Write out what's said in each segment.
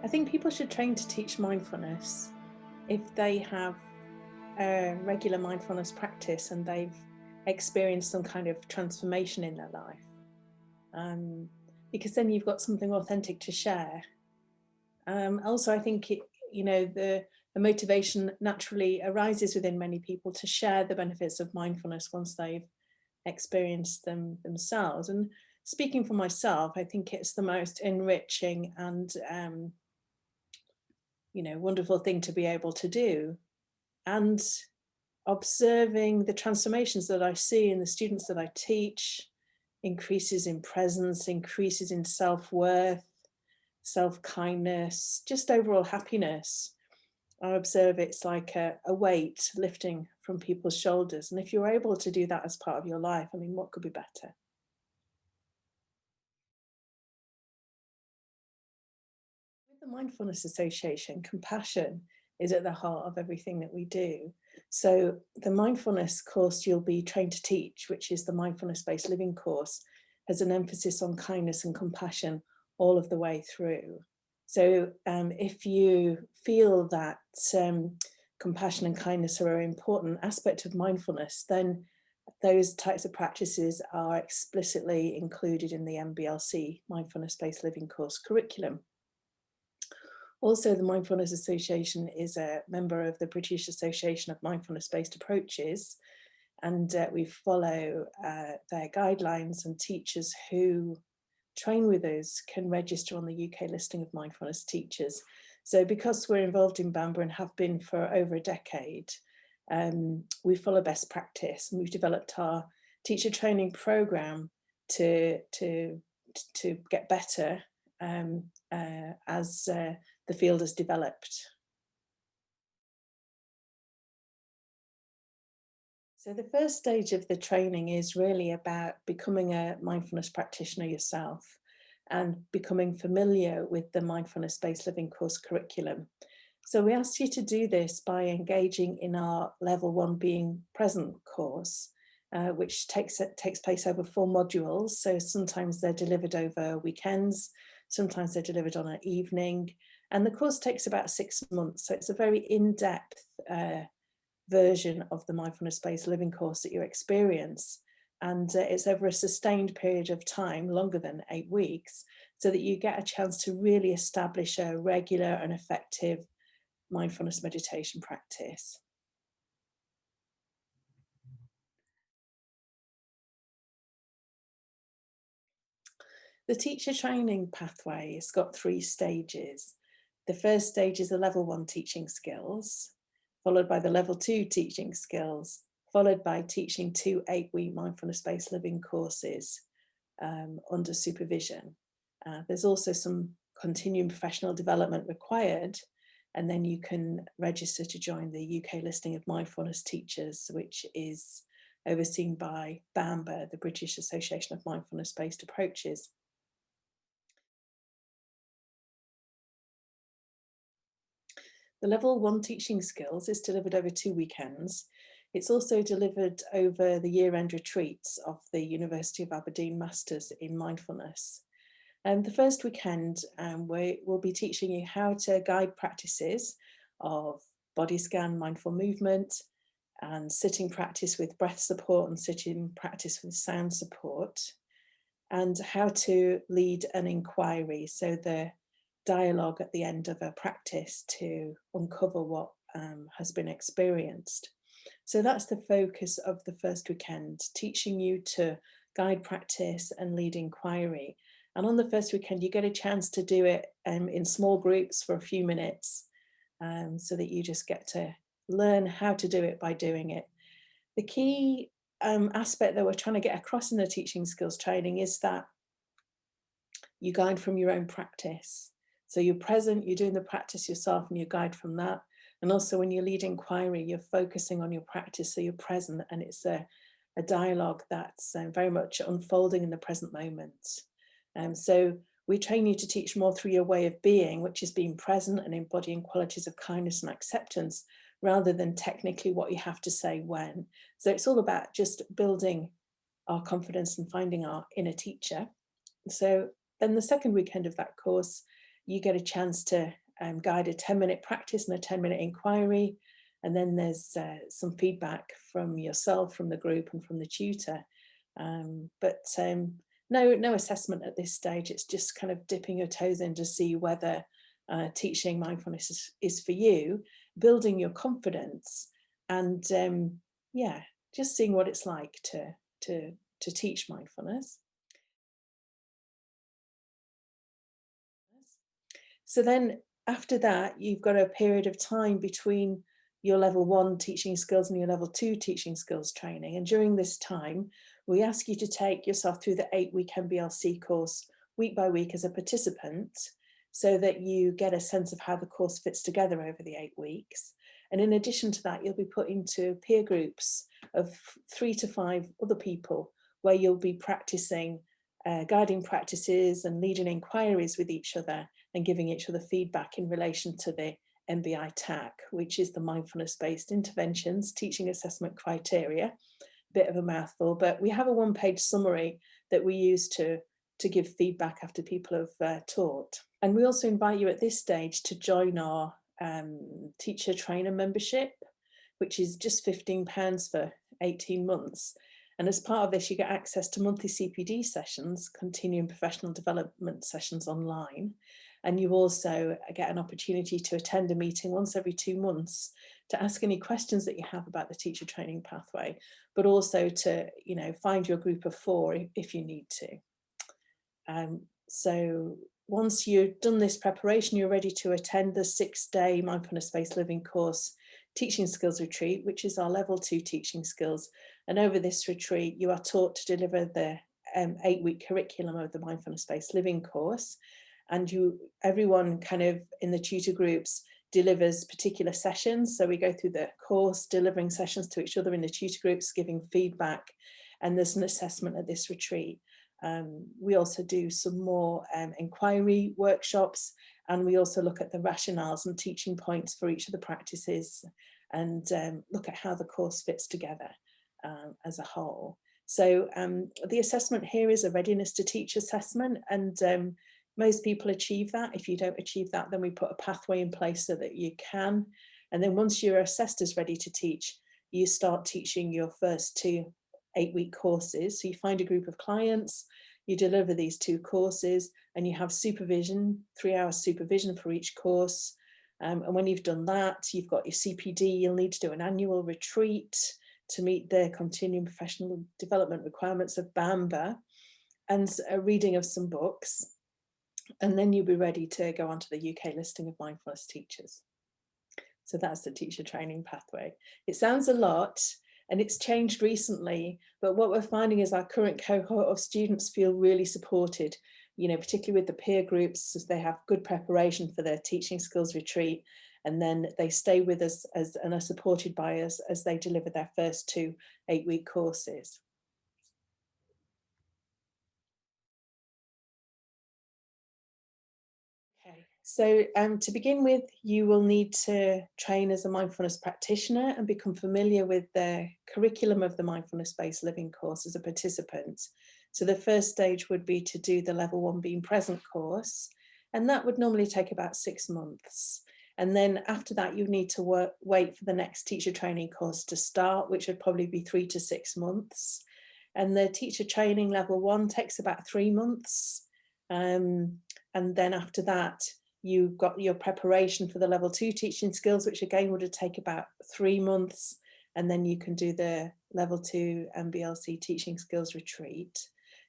I think people should train to teach mindfulness if they have a regular mindfulness practice and they've experienced some kind of transformation in their life. Because then you've got something authentic to share. Also, I think the motivation naturally arises within many people to share the benefits of mindfulness once they've experienced them themselves. And speaking for myself, I think it's the most enriching and wonderful thing to be able to do. And observing the transformations that I see in the students that I teach, increases in presence, increases in self-worth, self-kindness, just overall happiness. I observe it's like a weight lifting from people's shoulders. And if you're able to do that as part of your life, I mean, what could be better? With the Mindfulness Association, compassion is at the heart of everything that we do. So the mindfulness course you'll be trained to teach, which is the Mindfulness Based Living Course, has an emphasis on kindness and compassion all of the way through. So if you feel that compassion and kindness are an important aspect of mindfulness, then those types of practices are explicitly included in the MBLC, Mindfulness Based Living Course curriculum. Also, the Mindfulness Association is a member of the British Association of Mindfulness-Based Approaches, and we follow their guidelines, and teachers who train with us can register on the UK listing of mindfulness teachers. So because we're involved in BAMBA and have been for over a decade, we follow best practice, and we've developed our teacher training program to get better as the field has developed. So the first stage of the training is really about becoming a mindfulness practitioner yourself and becoming familiar with the Mindfulness Based Living Course curriculum. So we asked you to do this by engaging in our Level 1 Being Present course, which takes place over 4 modules. So sometimes they're delivered over weekends, sometimes they're delivered on an evening, and the course takes about 6 months. So it's a very in-depth version of the Mindfulness-Based Living Course that you experience. And it's over a sustained period of time, longer than 8 weeks, so that you get a chance to really establish a regular and effective mindfulness meditation practice. The teacher training pathway has got 3 stages. The first stage is the Level 1 teaching skills, followed by the Level 2 teaching skills, followed by teaching 2 8-week mindfulness-based living courses under supervision. There's also some continuing professional development required, and then you can register to join the UK listing of mindfulness teachers, which is overseen by BAMBA, the British Association of Mindfulness-Based Approaches. The Level 1 teaching skills is delivered over 2 weekends. It's also delivered over the year-end retreats of the University of Aberdeen Masters in Mindfulness. And the first weekend, we'll be teaching you how to guide practices of body scan, mindful movement, and sitting practice with breath support and sitting practice with sound support, and how to lead an inquiry, so the dialogue at the end of a practice to uncover what has been experienced. So that's the focus of the first weekend, teaching you to guide practice and lead inquiry. And on the first weekend, you get a chance to do it in small groups for a few minutes, so that you just get to learn how to do it by doing it. The key aspect that we're trying to get across in the teaching skills training is that you guide from your own practice. So you're present, you're doing the practice yourself, and you guide from that. And also when you lead inquiry, you're focusing on your practice, so you're present, and it's a dialogue that's very much unfolding in the present moment. So we train you to teach more through your way of being, which is being present and embodying qualities of kindness and acceptance, rather than technically what you have to say when. So it's all about just building our confidence and finding our inner teacher. So then the second weekend of that course you get a chance to guide a 10-minute practice and a 10-minute inquiry. And then there's some feedback from yourself, from the group and from the tutor. No assessment at this stage. It's just kind of dipping your toes in to see whether teaching mindfulness is for you, building your confidence, and yeah, just seeing what it's like to teach mindfulness. So then after that, you've got a period of time between your level 1 teaching skills and your level 2 teaching skills training. And during this time, we ask you to take yourself through the 8-week MBLC course week by week as a participant, so that you get a sense of how the course fits together over the 8 weeks. And in addition to that, you'll be put into peer groups of 3 to 5 other people, where you'll be practicing guiding practices and leading inquiries with each other and giving each other feedback in relation to the MBI TAC, which is the Mindfulness Based Interventions Teaching Assessment Criteria. Bit of a mouthful, but we have a one-page summary that we use to give feedback after people have taught. And we also invite you at this stage to join our teacher trainer membership, which is just £15 for 18 months. And as part of this, you get access to monthly CPD sessions, continuing professional development sessions online. And you also get an opportunity to attend a meeting once every 2 months to ask any questions that you have about the teacher training pathway, but also to, find your group of 4 if you need to. So once you've done this preparation, you're ready to attend the 6-day Mindfulness Based Living Course Teaching Skills Retreat, which is our level 2 teaching skills. And over this retreat, you are taught to deliver the 8-week curriculum of the Mindfulness Based Living Course. And everyone kind of in the tutor groups delivers particular sessions. So we go through the course, delivering sessions to each other in the tutor groups, giving feedback, and there's an assessment at this retreat. We also do some more inquiry workshops, and we also look at the rationales and teaching points for each of the practices, and look at how the course fits together as a whole. So the assessment here is a readiness to teach assessment, and most people achieve that. If you don't achieve that, then we put a pathway in place so that you can. And then once you're assessed as ready to teach, you start teaching your first 2 8-week courses. So you find a group of clients, you deliver these 2 courses, and you have supervision, 3 hours supervision for each course. And when you've done that, you've got your CPD, you'll need to do an annual retreat to meet the continuing professional development requirements of BAMBA, and a reading of some books. And then you'll be ready to go onto the UK listing of mindfulness teachers. So that's the teacher training pathway. It sounds a lot, and it's changed recently, but what we're finding is our current cohort of students feel really supported, particularly with the peer groups, as they have good preparation for their teaching skills retreat, and then they stay with us and are supported by us as they deliver their first 2 8-week courses. Okay, so to begin with, you will need to train as a mindfulness practitioner and become familiar with the curriculum of the Mindfulness Based Living Course as a participant. So the first stage would be to do the level 1 Being Present course, and that would normally take about 6 months. And then after that, you need to wait for the next teacher training course to start, which would probably be 3 to 6 months. And the teacher training level 1 takes about 3 months. And then after that, you've got your preparation for the level 2 teaching skills, which again would take about 3 months. And then you can do the level 2 MBLC teaching skills retreat.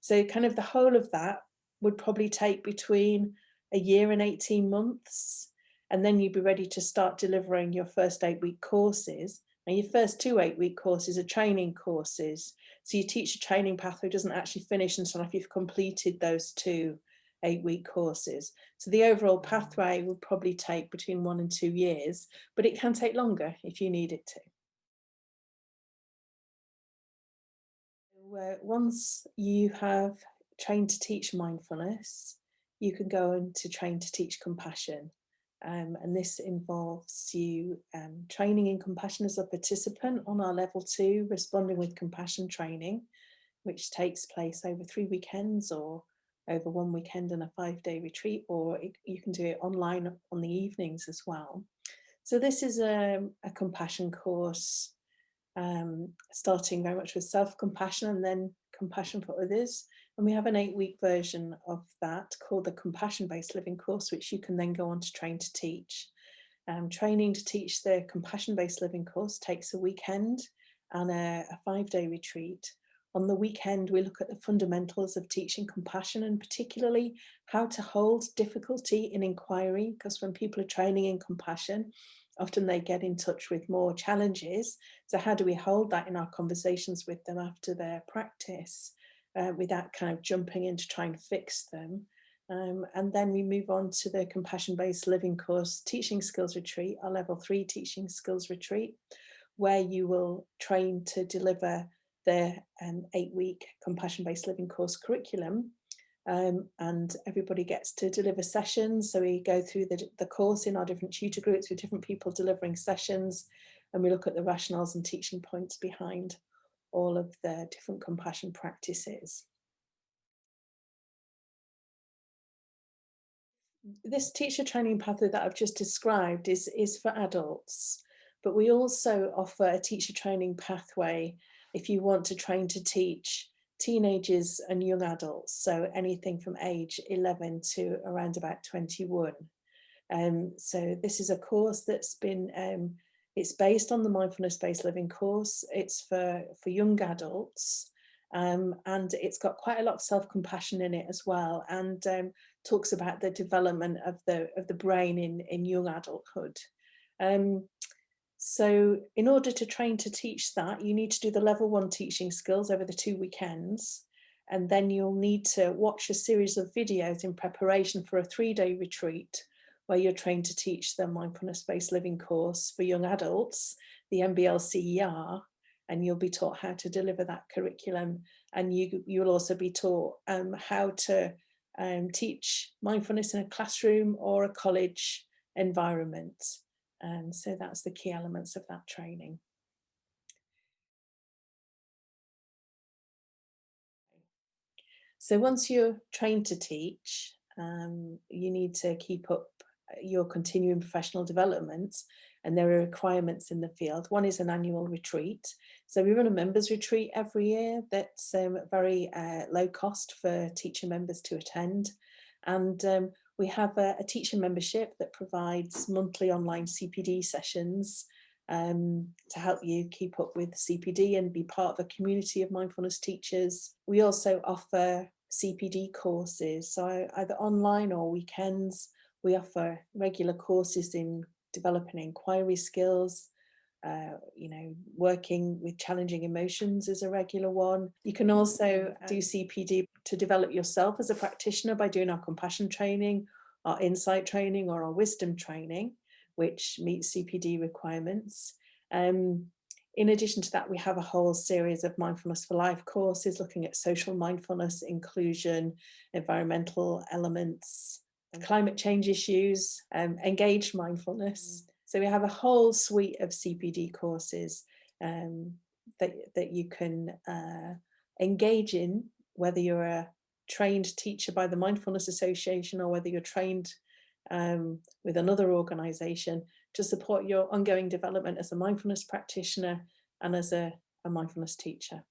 So kind of the whole of that would probably take between a year and 18 months. And then you'd be ready to start delivering your first 8-week courses. And your first 2 8-week courses are training courses. So your teacher training pathway doesn't actually finish until after you've completed those 2 8-week courses. So the overall pathway will probably take between 1 and 2 years, but it can take longer if you need it to. Once you have trained to teach mindfulness, you can go on to train to teach compassion. And this involves you training in compassion as a participant on our level 2 responding with compassion training, which takes place over 3 weekends or over 1 weekend and a 5-day retreat, or you can do it online on the evenings as well. So this is a compassion course, starting very much with self-compassion and then compassion for others. And we have an 8-week version of that called the Compassion Based Living Course, which you can then go on to train to teach. Training to teach the Compassion Based Living Course takes a weekend and a 5-day retreat. On the weekend, we look at the fundamentals of teaching compassion, and particularly how to hold difficulty in inquiry, because when people are training in compassion, often they get in touch with more challenges. So how do we hold that in our conversations with them after their practice, without kind of jumping in to try and fix them? And then we move on to the Compassion Based Living Course Teaching Skills Retreat, our Level 3 Teaching Skills Retreat, where you will train to deliver the 8-week Compassion Based Living Course curriculum. And everybody gets to deliver sessions. So we go through the course in our different tutor groups with different people delivering sessions, and we look at the rationales and teaching points behind all of the different compassion practices. This teacher training pathway that I've just described is for adults, but we also offer a teacher training pathway if you want to train to teach teenagers and young adults, so anything from age 11 to around about 21. So this is a course that's been, it's based on the Mindfulness Based Living course. It's for young adults, and it's got quite a lot of self-compassion in it as well, and talks about the development of the brain in young adulthood. So in order to train to teach that, you need to do the Level 1 teaching skills over the 2 weekends, and then you'll need to watch a series of videos in preparation for a 3-day retreat where you're trained to teach the Mindfulness Based Living course for young adults, the MBLO, and you'll be taught how to deliver that curriculum, and you'll also be taught how to teach mindfulness in a classroom or a college environment. So that's the key elements of that training. So once you're trained to teach, you need to keep up your continuing professional development, and there are requirements in the field. One is an annual retreat. So we run a members retreat every year that's very low cost for teacher members to attend. And we have a teacher membership that provides monthly online CPD sessions to help you keep up with CPD and be part of a community of mindfulness teachers. We also offer CPD courses, so either online or weekends. We offer regular courses in developing inquiry skills. Working with challenging emotions is a regular one. You can also do CPD to develop yourself as a practitioner by doing our compassion training, our insight training, or our wisdom training, which meets CPD requirements. In addition to that, we have a whole series of Mindfulness for Life courses looking at social mindfulness, inclusion, environmental elements, climate change issues, engaged mindfulness. So we have a whole suite of CPD courses that you can engage in, whether you're a trained teacher by the Mindfulness Association or whether you're trained with another organisation, to support your ongoing development as a mindfulness practitioner and as a mindfulness teacher.